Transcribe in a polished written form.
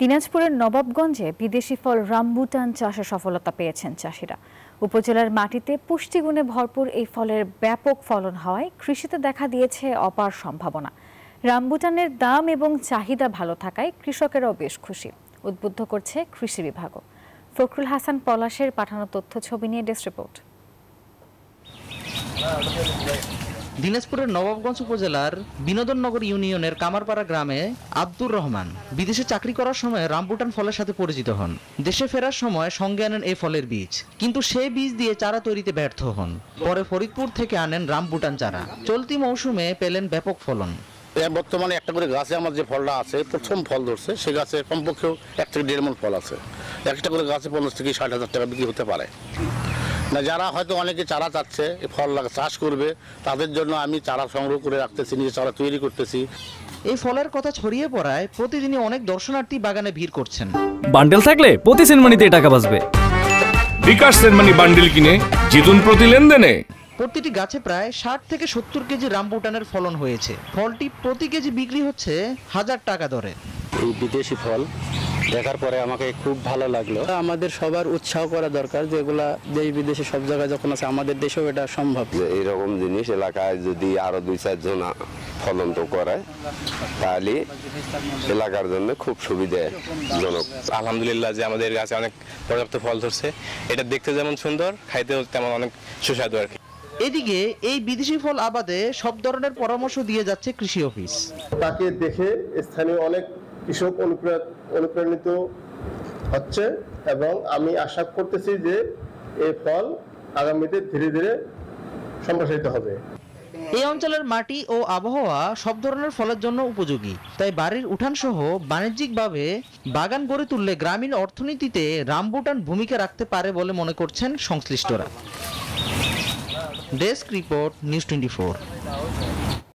দিনাজপুরের নবাবগঞ্জে বিদেশি ফল রামবুটান চাষে সফলতা পেয়েছেন চাষিরা। উপজেলার মাটিতে পুষ্টিগুণে ভরপুর এই ফলের ব্যাপক ফলন হওয়ায় কৃষিতে দেখা দিয়েছে অপার সম্ভাবনা। রামবুটানের দাম এবং চাহিদা ভালো থাকায় কৃষকেরাও বেশ খুশি। উদ্বুদ্ধ করছে কৃষি বিভাগও। ফখরুল হাসান পলাশের পাঠানো তথ্য ছবি নিয়ে ডেস্ক রিপোর্ট। দিনাজপুরের নবাবগঞ্জ উপজেলার বিনোদননগর ইউনিয়নের কামারপাড়া গ্রামে আব্দুর রহমান বিদেশে চাকরি করার সময় রামবুটান ফলের সাথে পরিচিত হন। দেশে ফেরার সময় সঙ্গে আনেন এই ফলের বীজ, কিন্তু সেই বীজ দিয়ে চারা তৈরিতে ব্যর্থ হন। পরে ফরিদপুর থেকে আনেন রামবুটান চারা। চলতি মৌসুমে পেলেন ব্যাপক ফলন। বর্তমানে একটা করে গাছে আমার যে ফলটা আছে, প্রথম ফল ধরছে, সে গাছে কমপক্ষেও 1 থেকে 1.5 মণ ফল আছে। একটা করে গাছে 50 থেকে 60,000 টাকা বিক্রি হতে পারে। না, যারা হয়তো অনেকে চারা চাচ্ছে, ফল চাষ করবে, তাদের জন্য আমি চারা সংগ্রহ করে রাখতেছি, নিজে চারা তৈরি করতেছি। এই ফলের কথা ছড়িয়ে পড়ায় প্রতিদিনই অনেক দর্শনার্থী বাগানে ভিড় করছেন। বান্ডেল থাকলে প্রতি সেনমানিতে টাকা বাঁচবে। বিকাশ সেনমানি বান্ডেল কিনে জিতুন প্রতি লেনদেনে। প্রতিটি গাছে প্রায় 60 থেকে 70 কেজি রামবুটানের ফলন হয়েছে। ফলটি প্রতি কেজি বিক্রি হচ্ছে 1000 টাকা দরে। এই বিদেশি ফল দেখার পরে আমাকে খুব ভালো লাগলো। আমাদের সবার উৎসাহ করা দরকার, যেগুলা দেশ বিদেশে সব জায়গায় যখন আছে, আমাদের দেশেও এটা সম্ভব। এইরকম জিনিস এলাকায় যদি আরো 2-4 জন ফলন তো করে, তাহলে এলাকার জন্য খুব সুবিধাজনক। আলহামদুলিল্লাহ যে আমাদের গাছে অনেক পর্যাপ্ত ফল ধরছে। এটা দেখতে যেমন সুন্দর, খাইতেও তেমন অনেক সুস্বাদু আর কি। এদিকে এই বিদেশি ফল আবাদে সব ধরনের পরামর্শ দিয়ে যাচ্ছে কৃষি অফিস। তাকে দেখে স্থানীয় অনেক কৃষক অনুপ্রাণিত হচ্ছে এবং আমি আশা করতেছি যে এই ফল আগামীতে ধীরে ধীরে সম্প্রসারিত হবে। এই অঞ্চলের মাটি ও আবহাওয়া সব ধরনের ফলের জন্য উপযোগী, তাই বাড়ির উঠান সহ বাণিজ্যিকভাবে বাগান গড়ে তুললে গ্রামীণ অর্থনীতিতে রামবুটান ভূমিকা রাখতে পারে বলে মনে করছেন সংশ্লিষ্টরা। Desk report, news 24।